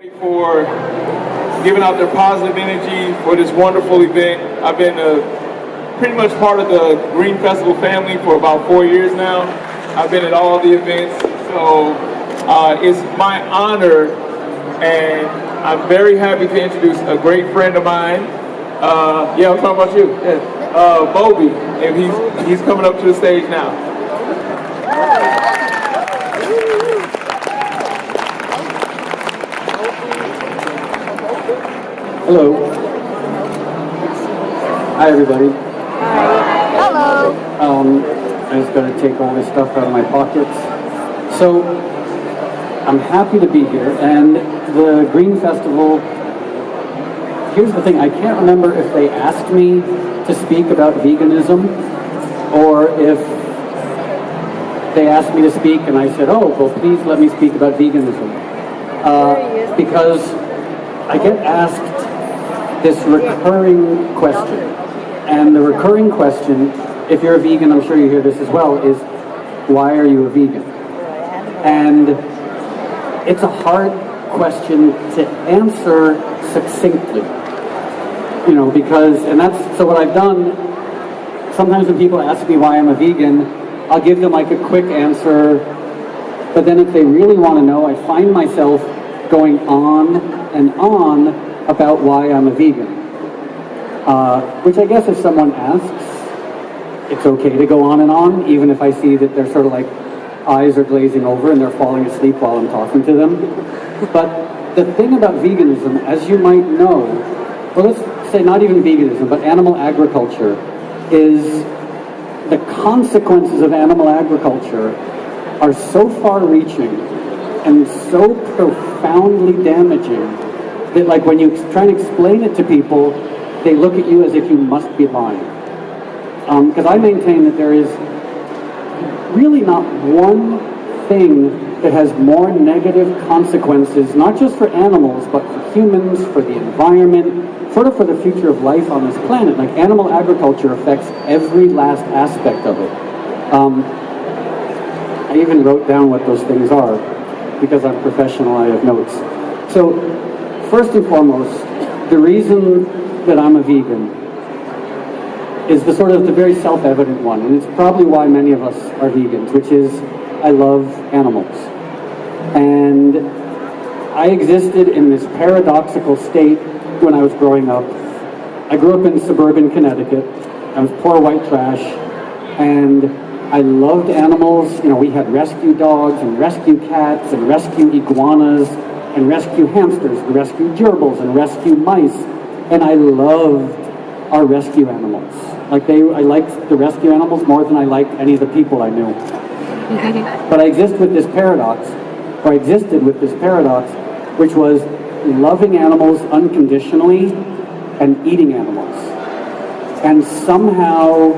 For giving out their positive energy for this wonderful event. I've been pretty much part of the Green Festival family for about 4 years now. I've been at all the events, so it's my honor, and I'm very happy to introduce a great friend of mine. Yeah, I'm talking about you. Yeah. Moby, and he's coming up to the stage now. Hello. Hi, everybody. Hi. Hello. I just got to take all this stuff out of my pockets. So, I'm happy to be here, and the Green Festival, here's the thing, I can't remember if they asked me to speak about veganism, or if they asked me to speak and I said, oh, well, please let me speak about veganism. Because I get asked this recurring question. And the recurring question, if you're a vegan, I'm sure you hear this as well, is why are you a vegan? And it's a hard question to answer succinctly. You know, because, and that's, so what I've done, sometimes when people ask me why I'm a vegan, I'll give them like a quick answer, but then if they really want to know, I find myself going on and on about why I'm a vegan. Which I guess if someone asks, it's okay to go on and on, even if I see that their sort of like eyes are glazing over and they're falling asleep while I'm talking to them. But the thing about veganism, as you might know, well, let's say not even veganism, but animal agriculture, is the consequences of animal agriculture are so far-reaching and so profoundly damaging that, like, when you try and explain it to people, they look at you as if you must be lying. Because I maintain that there is really not one thing that has more negative consequences, not just for animals, but for humans, for the environment, sort of for the future of life on this planet. Like, animal agriculture affects every last aspect of it. I even wrote down what those things are, because I'm professional, I have notes. So, first and foremost, the reason that I'm a vegan is the sort of the very self-evident one, and it's probably why many of us are vegans, which is I love animals. And I existed in this paradoxical state when I was growing up. I grew up in suburban Connecticut. I was poor white trash, and I loved animals. You know, we had rescue dogs and rescue cats and rescue iguanas and rescue hamsters and rescue gerbils and rescue mice. And I loved our rescue animals. Like, I liked the rescue animals more than I liked any of the people I knew. But I existed with this paradox, which was loving animals unconditionally and eating animals. And somehow,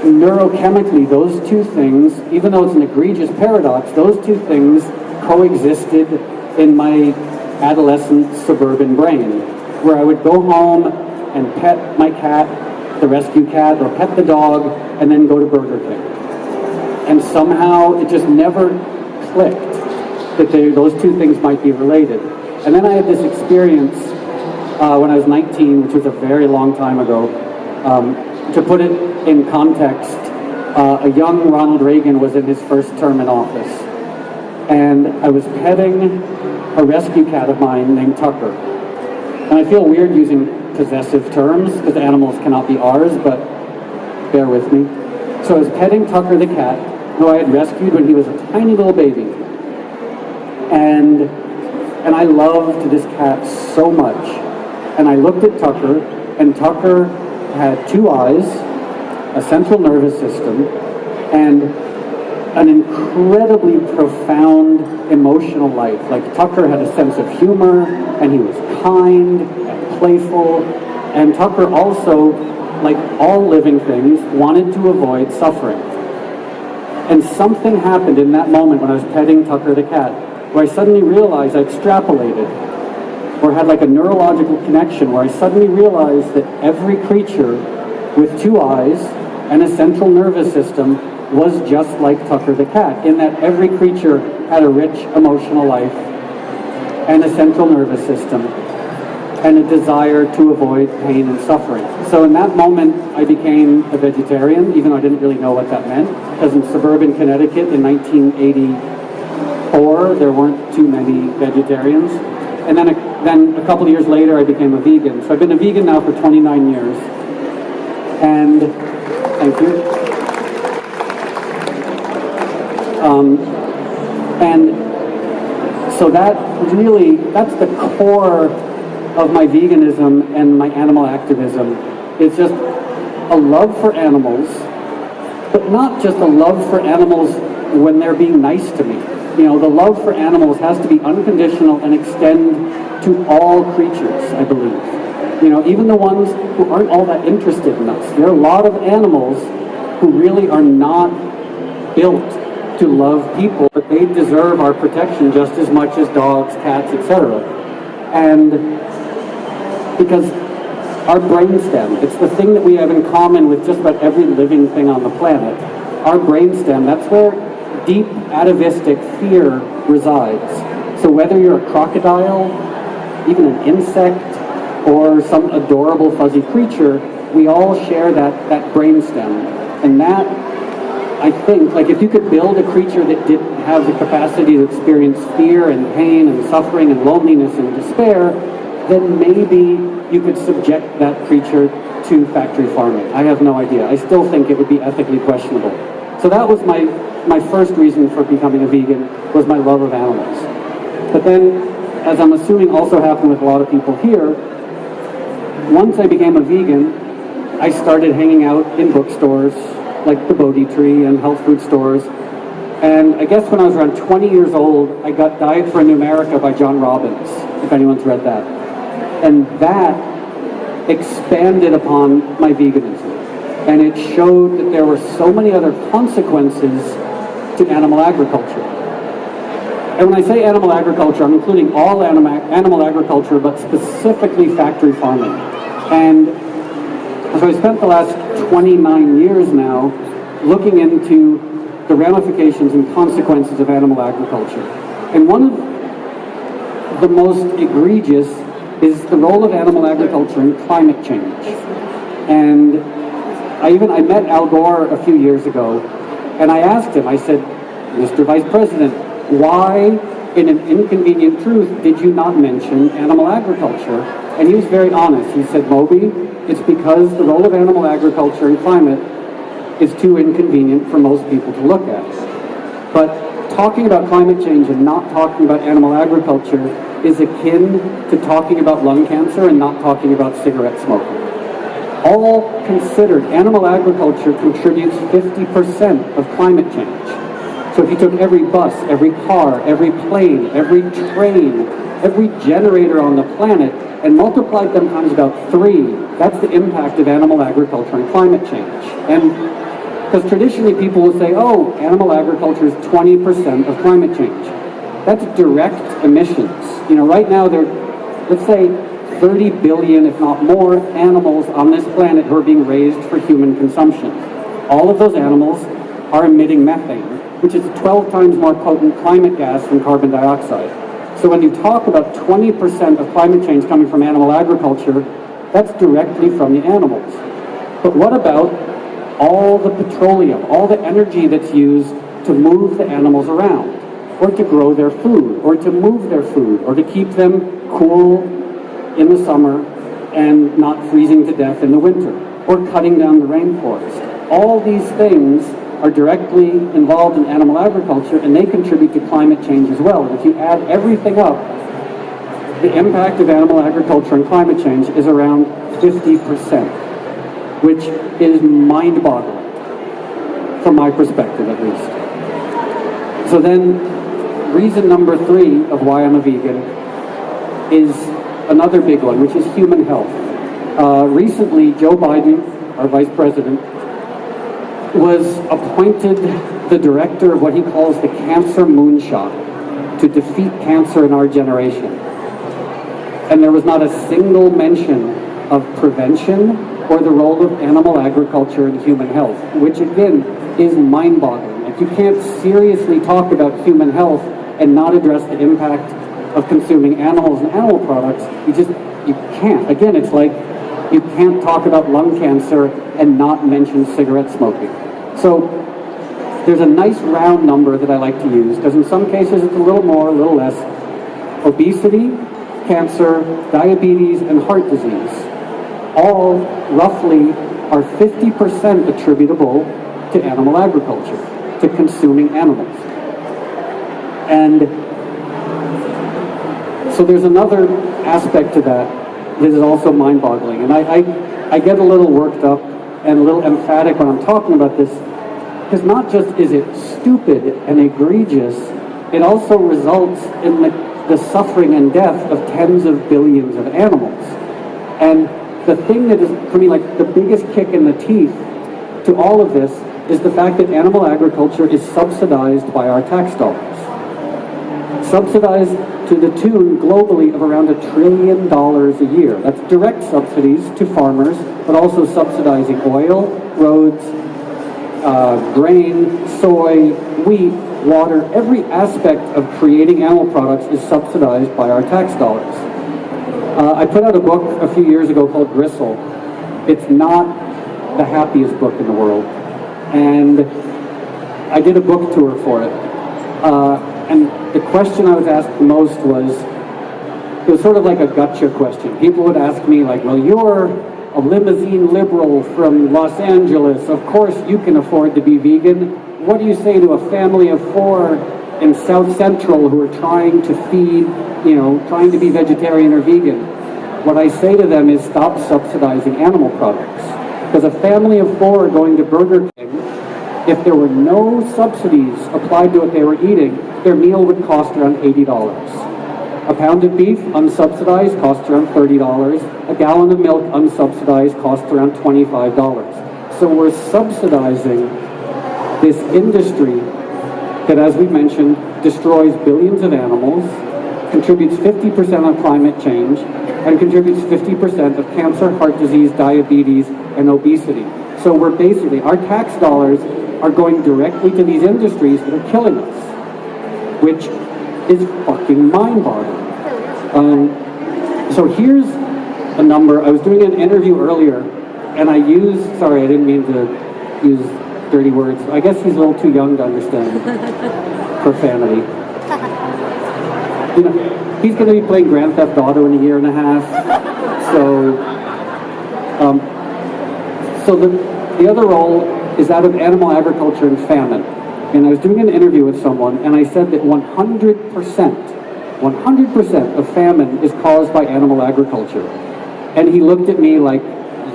neurochemically, those two things, even though it's an egregious paradox, those two things coexisted in my adolescent suburban brain, where I would go home and pet my cat, the rescue cat, or pet the dog, and then go to Burger King. And somehow it just never clicked that those two things might be related. And then I had this experience when I was 19, which was a very long time ago. To put it in context, a young Ronald Reagan was in his first term in office. And I was petting a rescue cat of mine named Tucker. And I feel weird using possessive terms, because animals cannot be ours, but bear with me. So I was petting Tucker the cat, who I had rescued when he was a tiny little baby. And I loved this cat so much. And I looked at Tucker, and Tucker had two eyes, a central nervous system, and an incredibly profound emotional life. Like, Tucker had a sense of humor, and he was kind and playful, and Tucker also, like all living things, wanted to avoid suffering. And something happened in that moment when I was petting Tucker the cat, where I suddenly realized I extrapolated, or had like a neurological connection, where I suddenly realized that every creature with two eyes and a central nervous system was just like Tucker the cat, in that every creature had a rich emotional life, and a central nervous system, and a desire to avoid pain and suffering. So in that moment, I became a vegetarian, even though I didn't really know what that meant, because in suburban Connecticut in 1984, there weren't too many vegetarians. And then a couple of years later, I became a vegan. So I've been a vegan now for 29 years. And, thank you. And so that's the core of my veganism and my animal activism. It's just a love for animals, but not just a love for animals when they're being nice to me. You know, the love for animals has to be unconditional and extend to all creatures, I believe. You know, even the ones who aren't all that interested in us. There are a lot of animals who really are not built to love people, but they deserve our protection just as much as dogs, cats, etc. And because our brainstem, it's the thing that we have in common with just about every living thing on the planet. Our brainstem, that's where deep atavistic fear resides. So whether you're a crocodile, even an insect, or some adorable fuzzy creature, we all share that brainstem. And that, I think, like if you could build a creature that didn't have the capacity to experience fear and pain and suffering and loneliness and despair, then maybe you could subject that creature to factory farming. I have no idea. I still think it would be ethically questionable. So that was my first reason for becoming a vegan, was my love of animals. But then, as I'm assuming also happened with a lot of people here, once I became a vegan, I started hanging out in bookstores, like the Bodhi Tree and health food stores. And I guess when I was around 20 years old, I got Diet for a New America by John Robbins, if anyone's read that. And that expanded upon my veganism. And it showed that there were so many other consequences to animal agriculture. And when I say animal agriculture, I'm including all animal agriculture, but specifically factory farming. And so I spent the last 29 years now looking into the ramifications and consequences of animal agriculture. And one of the most egregious is the role of animal agriculture in climate change. And I met Al Gore a few years ago, and I asked him, I said, Mr. Vice President, why, in an inconvenient truth, did you not mention animal agriculture? And he was very honest. He said, Moby, it's because the role of animal agriculture in climate is too inconvenient for most people to look at. But talking about climate change and not talking about animal agriculture is akin to talking about lung cancer and not talking about cigarette smoking. All considered, animal agriculture contributes 50% of climate change. So if you took every bus, every car, every plane, every train, every generator on the planet, and multiplied them times about 3, that's the impact of animal agriculture on climate change. And because traditionally people will say, oh, animal agriculture is 20% of climate change. That's direct emissions. You know, right now there are, let's say, 30 billion, if not more, animals on this planet who are being raised for human consumption. All of those animals are emitting methane, which is 12 times more potent climate gas than carbon dioxide. So when you talk about 20% of climate change coming from animal agriculture, that's directly from the animals. But what about all the petroleum, all the energy that's used to move the animals around, or to grow their food, or to move their food, or to keep them cool in the summer and not freezing to death in the winter, or cutting down the rainforest? All these things are directly involved in animal agriculture, and they contribute to climate change as well. And if you add everything up, the impact of animal agriculture and climate change is around 50%, which is mind-boggling, from my perspective at least. So then, reason number 3 of why I'm a vegan is another big one, which is human health. Recently, Joe Biden, our vice president, was appointed the director of what he calls the Cancer Moonshot, to defeat cancer in our generation. And there was not a single mention of prevention or the role of animal agriculture in human health, which again is mind-boggling. Like, you can't seriously talk about human health and not address the impact of consuming animals and animal products, you can't. Again, it's like you can't talk about lung cancer and not mention cigarette smoking. So there's a nice round number that I like to use, because in some cases it's a little more, a little less. Obesity, cancer, diabetes, and heart disease all roughly are 50% attributable to animal agriculture, to consuming animals. And so there's another aspect to that that is also mind-boggling. And I get a little worked up and a little emphatic when I'm talking about this, because not just is it stupid and egregious, it also results in the suffering and death of tens of billions of animals. And the thing that is, for me, like the biggest kick in the teeth to all of this is the fact that animal agriculture is subsidized by our tax dollars. Subsidized to the tune globally of around $1 trillion a year. That's direct subsidies to farmers, but also subsidizing oil, roads, grain, soy, wheat, water. Every aspect of creating animal products is subsidized by our tax dollars. I put out a book a few years ago called Gristle. It's not the happiest book in the world. And I did a book tour for it. And the question I was asked the most was, it was sort of like a gotcha question. People would ask me like, well, you're a limousine liberal from Los Angeles. Of course you can afford to be vegan. What do you say to a family of 4 in South Central who are trying to feed, trying to be vegetarian or vegan? What I say to them is stop subsidizing animal products. Because a family of 4 going to Burger King, if there were no subsidies applied to what they were eating, their meal would cost around $80. A pound of beef, unsubsidized, costs around $30. A gallon of milk, unsubsidized, costs around $25. So we're subsidizing this industry that, as we mentioned, destroys billions of animals, contributes 50% on climate change, and contributes 50% of cancer, heart disease, diabetes, and obesity. So we're basically, our tax dollars are going directly to these industries that are killing us, which is fucking mind-boggling. So here's a number. I was doing an interview earlier, and I sorry, I didn't mean to use dirty words. I guess he's a little too young to understand profanity. He's going to be playing Grand Theft Auto in a year and a half. So the other role is that of animal agriculture and famine. And I was doing an interview with someone, and I said that 100% of famine is caused by animal agriculture. And he looked at me like,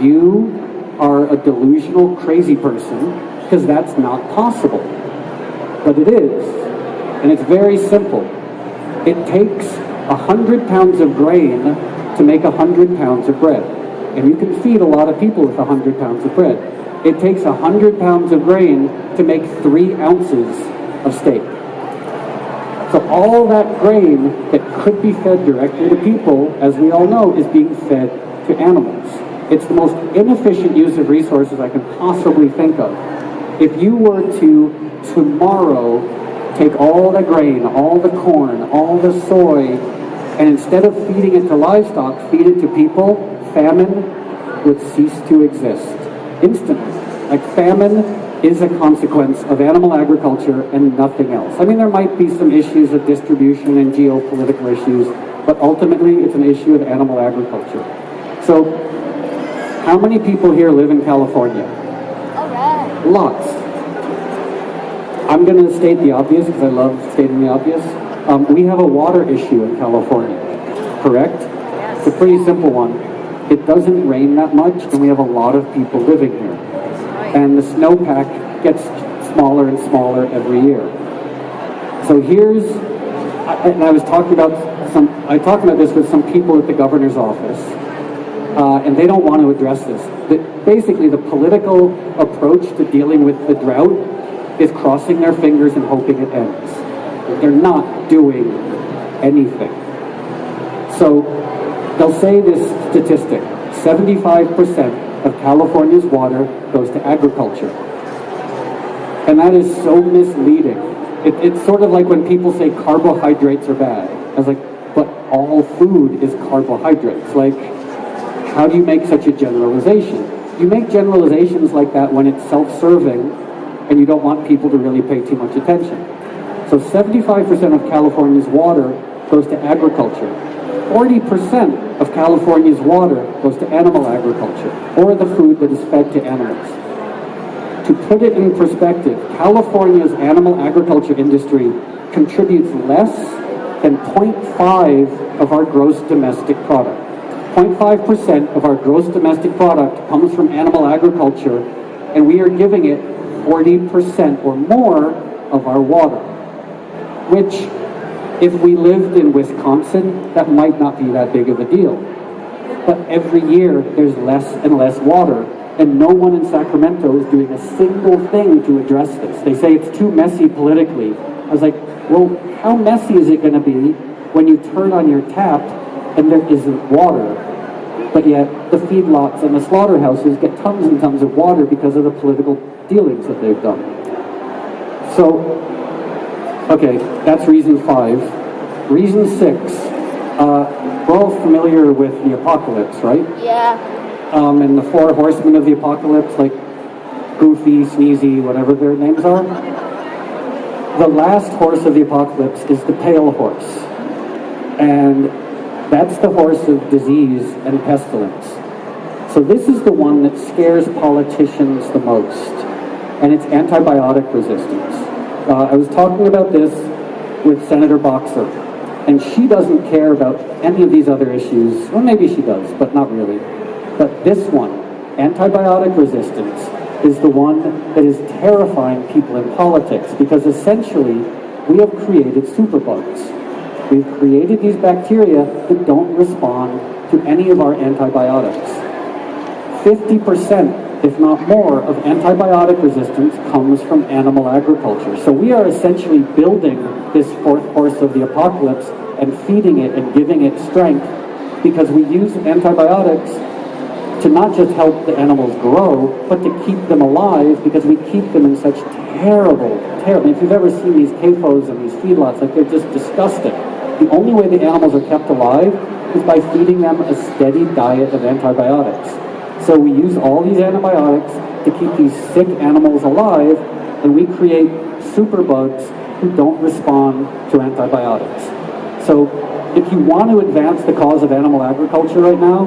you are a delusional crazy person, because that's not possible. But it is. And it's very simple. It takes 100 pounds of grain to make 100 pounds of bread. And you can feed a lot of people with 100 pounds of bread. It takes 100 pounds of grain to make 3 ounces of steak. So all that grain that could be fed directly to people, as we all know, is being fed to animals. It's the most inefficient use of resources I can possibly think of. If you were to tomorrow take all the grain, all the corn, all the soy, and instead of feeding it to livestock, feed it to people, famine would cease to exist instantly. Like, famine is a consequence of animal agriculture and nothing else. I mean, there might be some issues of distribution and geopolitical issues, but ultimately it's an issue of animal agriculture. So, how many people here live in California? All right. Lots. I'm going to state the obvious because I love stating the obvious. We have a water issue in California, correct? Yes. It's a pretty simple one. It doesn't rain that much, and we have a lot of people living here. And the snowpack gets smaller and smaller every year. So and I talked about this with some people at the governor's office, and they don't want to address this. Basically, the political approach to dealing with the drought is crossing their fingers and hoping it ends. They're not doing anything. So they'll say this statistic: 75% of California's water goes to agriculture. And that is so misleading. It's sort of like when people say carbohydrates are bad. I was like, all food is carbohydrates. Like, how do you make such a generalization? You make generalizations like that when it's self-serving and you don't want people to really pay too much attention. So 75% of California's water goes to agriculture. 40% of California's water goes to animal agriculture, or the food that is fed to animals. To put it in perspective, California's animal agriculture industry contributes less than 0.5 of our gross domestic product. 0.5% of our gross domestic product comes from animal agriculture, and we are giving it 40% or more of our water, which, if we lived in Wisconsin, that might not be that big of a deal. But every year, there's less and less water, and no one in Sacramento is doing a single thing to address this. They say it's too messy politically. I was like, well, how messy is it going to be when you turn on your tap and there isn't water? But yet, the feedlots and the slaughterhouses get tons and tons of water because of the political dealings that they've done. So, okay, that's reason 5. Reason 6, we're all familiar with the apocalypse, right? Yeah. And the 4 horsemen of the apocalypse, like Goofy, Sneezy, whatever their names are. The last horse of the apocalypse is the pale horse. And that's the horse of disease and pestilence. So this is the one that scares politicians the most, and it's antibiotic resistance. I was talking about this with Senator Boxer, and she doesn't care about any of these other issues. Well, maybe she does, but not really. But this one, antibiotic resistance, is the one that is terrifying people in politics, because essentially we have created superbugs. We've created these bacteria that don't respond to any of our antibiotics. 50%, if not more, of antibiotic resistance comes from animal agriculture. So we are essentially building this 4th horse of the apocalypse and feeding it and giving it strength, because we use antibiotics to not just help the animals grow, but to keep them alive, because we keep them in such terrible, if you've ever seen these CAFOs and these feedlots, like, they're just disgusting. The only way the animals are kept alive is by feeding them a steady diet of antibiotics. So we use all these antibiotics to keep these sick animals alive, and we create superbugs who don't respond to antibiotics. So if you want to advance the cause of animal agriculture right now,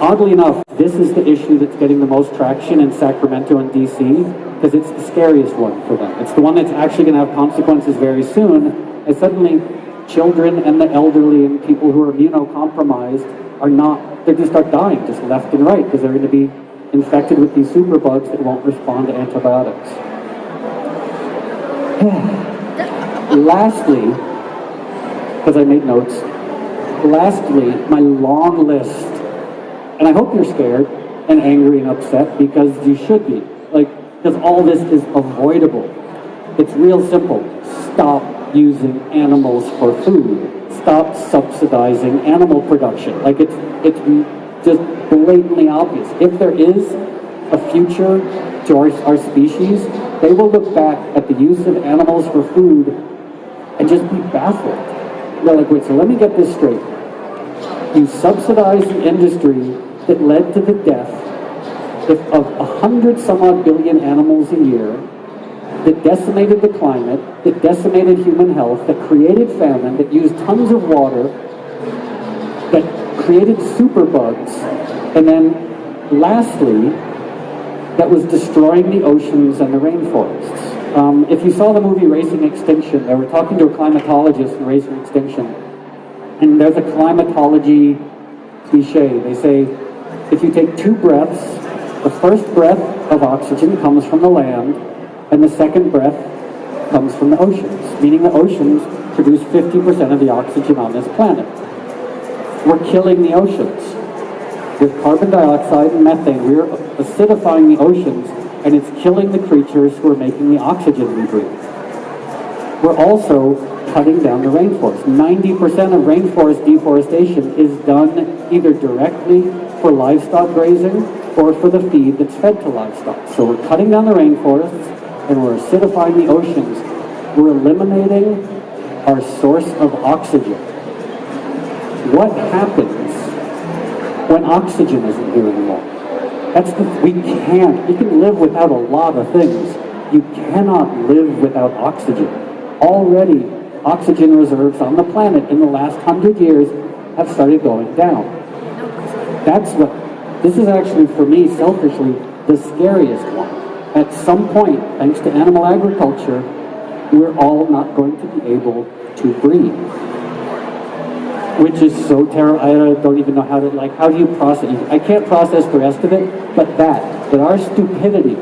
oddly enough, this is the issue that's getting the most traction in Sacramento and DC, because it's the scariest one for them. It's the one that's actually going to have consequences very soon, and suddenly children and the elderly and people who are immunocompromised are not, they're going to start dying just left and right, because they're going to be infected with these superbugs that won't respond to antibiotics. Lastly, because I made notes, lastly, my long list, and I hope you're scared and angry and upset, because you should be, because all this is avoidable. It's real simple. Stop using animals for food. Stop subsidizing animal production. It's just blatantly obvious. If there is a future to our species, they will look back at the use of animals for food and just be baffled. They're like, wait, so let me get this straight. You subsidize the industry that led to the death of 100 some odd billion animals a year, that decimated the climate, that decimated human health, that created famine, that used tons of water, that created superbugs, and then lastly, that was destroying the oceans and the rainforests. If you saw the movie Racing Extinction, they were talking to a climatologist in Racing Extinction, and there's a climatology cliche. They say, if you take 2 breaths, the first breath of oxygen comes from the land, and the second breath comes from the oceans, meaning the oceans produce 50% of the oxygen on this planet. We're killing the oceans. With carbon dioxide and methane, we're acidifying the oceans, and it's killing the creatures who are making the oxygen we breathe. We're also cutting down the rainforest. 90% of rainforest deforestation is done either directly for livestock grazing or for the feed that's fed to livestock. So we're cutting down the rainforests, and we're acidifying the oceans. We're eliminating our source of oxygen. what happens when oxygen isn't here anymore? We can live without a lot of things. You cannot live without oxygen. Already, oxygen reserves on the planet in the last 100 years have started going down. This is actually, for me, selfishly, the scariest one. At some point, thanks to animal agriculture, we're all not going to be able to breathe. Which is so terrible. I don't even know how do you process it? I can't process the rest of it, but that our stupidity,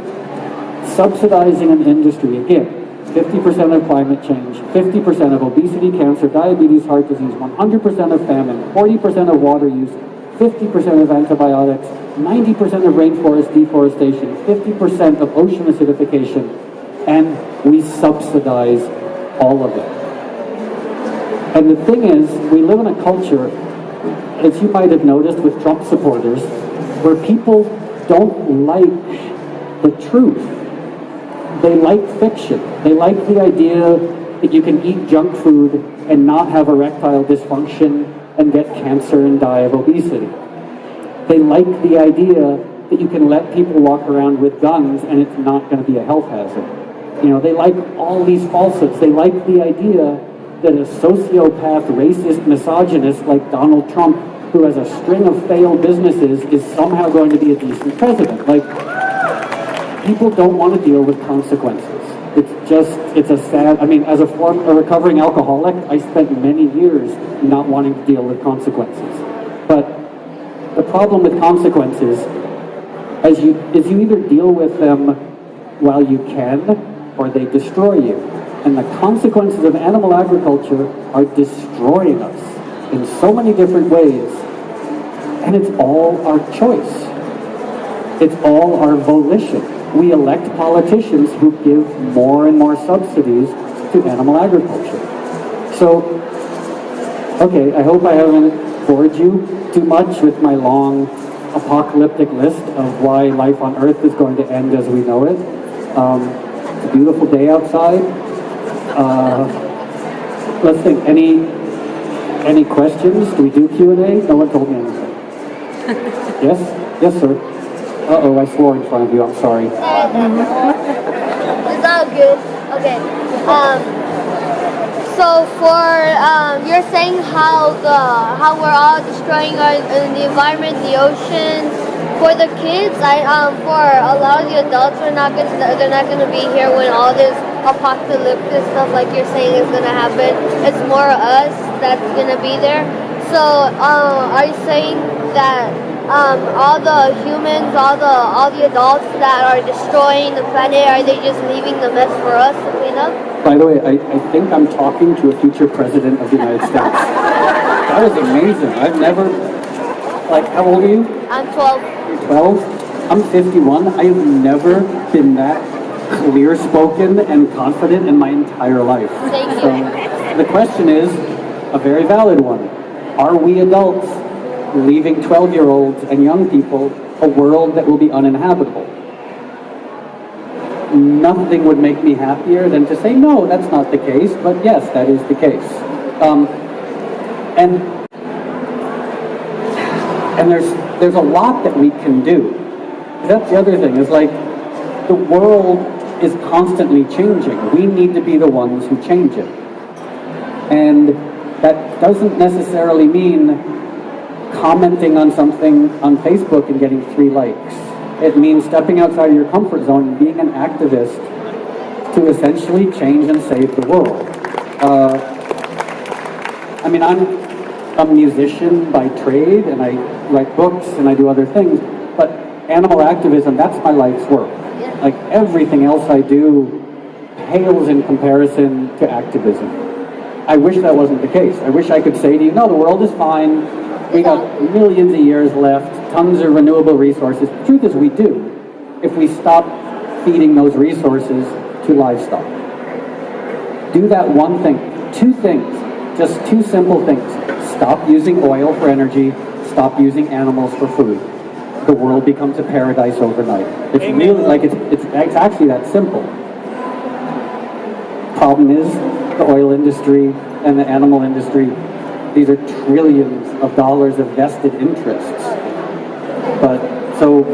subsidizing an industry, again, 50% of climate change, 50% of obesity, cancer, diabetes, heart disease, 100% of famine, 40% of water use, 50% of antibiotics, 90% of rainforest deforestation, 50% of ocean acidification, and we subsidize all of it. And the thing is, we live in a culture, as you might have noticed with Trump supporters, where people don't like the truth. They like fiction. They like the idea that you can eat junk food and not have erectile dysfunction and get cancer and die of obesity. They like the idea that you can let people walk around with guns and it's not going to be a health hazard. They like all these falsehoods. They like the idea that a sociopath, racist, misogynist like Donald Trump, who has a string of failed businesses, is somehow going to be a decent president. People don't want to deal with consequences. It's a sad, as a recovering alcoholic, I spent many years not wanting to deal with consequences. But the problem with consequences is you either deal with them while you can, or they destroy you. And the consequences of animal agriculture are destroying us in so many different ways. And it's all our choice. It's all our volition. We elect politicians who give more and more subsidies to animal agriculture. So, okay, I hope I haven't bored you too much with my long apocalyptic list of why life on Earth is going to end as we know it. It's a beautiful day outside. Let's think. Any questions? Do we do Q&A? No one told me anything. Yes? Yes, sir. Uh-oh, I swore in front of you. I'm sorry. It's all good. Okay. So you're saying how we're all destroying the environment, the oceans. For the kids, for a lot of the adults, they're not gonna be here when all this apocalyptic stuff, like you're saying, is gonna happen. It's more us that's gonna be there. So, are you saying that all the humans, all the adults that are destroying the planet, are they just leaving the mess for us to clean up? By the way, I think I'm talking to a future president of the United States. That was amazing. I've never, how old are you? I'm 12. You're 12? I'm 51. I have never been that clear-spoken and confident in my entire life. Thank you. So the question is a very valid one. Are we adults leaving 12-year-olds and young people a world that will be uninhabitable? Nothing would make me happier than to say, no, that's not the case, but yes, that is the case. And there's a lot that we can do. That's the other thing, is the world is constantly changing. We need to be the ones who change it. And that doesn't necessarily mean commenting on something on Facebook and getting 3 likes. It means stepping outside of your comfort zone and being an activist to essentially change and save the world. I'm a musician by trade, and I write books and I do other things, but animal activism, that's my life's work. Everything else I do pales in comparison to activism. I wish that wasn't the case. I wish I could say to you, no, the world is fine. We got millions of years left, tons of renewable resources. The truth is we do, if we stop feeding those resources to livestock. Do that one thing. 2 things, just 2 simple things. Stop using oil for energy, stop using animals for food. The world becomes a paradise overnight. It's really, it's actually that simple. Problem is, the oil industry and the animal industry, these are trillions of dollars of vested interests. But so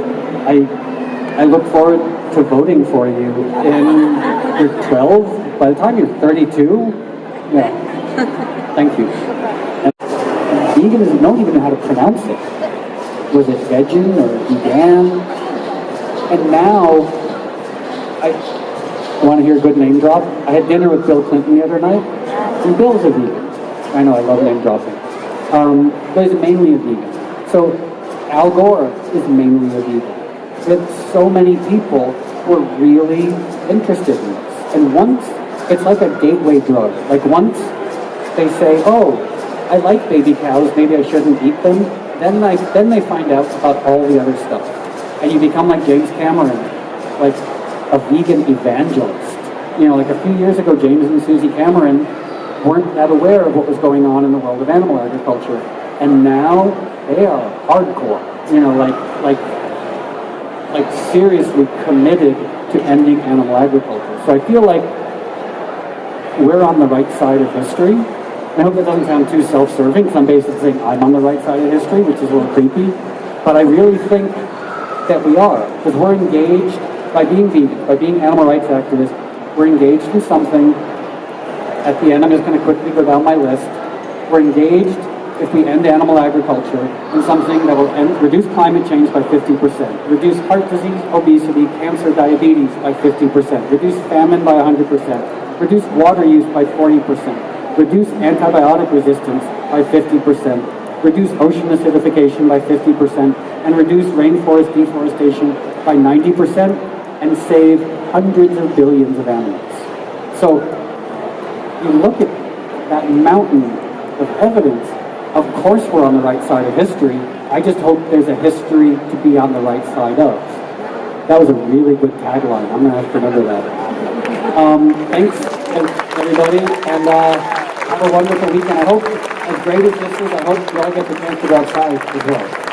I look forward to voting for you in you're 12. By the time you're 32, yeah. Thank you. And veganism, no one even know how to pronounce it. Was it vegan or vegan? And now, I want to hear a good name drop. I had dinner with Bill Clinton the other night, and Bill's a vegan. I know, I love name dropping. But he's mainly a vegan. So Al Gore is mainly a vegan. But so many people were really interested in this. And once, it's like a gateway drug. Like once they say, oh, I like baby cows, maybe I shouldn't eat them, then they find out about all the other stuff. And you become like James Cameron, like a vegan evangelist. You know, like a few years ago, James and Susie Cameron weren't that aware of what was going on in the world of animal agriculture. And now they are hardcore, you know, like seriously committed to ending animal agriculture. So I feel like we're on the right side of history. I hope that doesn't sound too self-serving, because I'm basically saying I'm on the right side of history, which is a little creepy. But I really think that we are, because we're engaged, by being vegan, by being animal rights activists, we're engaged in something. At the end, I'm just going to quickly go down my list. We're engaged, if we end animal agriculture, in something that will reduce climate change by 50%, reduce heart disease, obesity, cancer, diabetes by 50%, reduce famine by 100%, reduce water use by 40%, reduce antibiotic resistance by 50%, reduce ocean acidification by 50%, and reduce rainforest deforestation by 90%, and save hundreds of billions of animals. So, you look at that mountain of evidence, of course we're on the right side of history. I just hope there's a history to be on the right side of. That was a really good tagline. I'm going to have to remember that. Thanks, everybody, and have a wonderful weekend. I hope, as great as this is, I hope you all get the chance to go outside as well.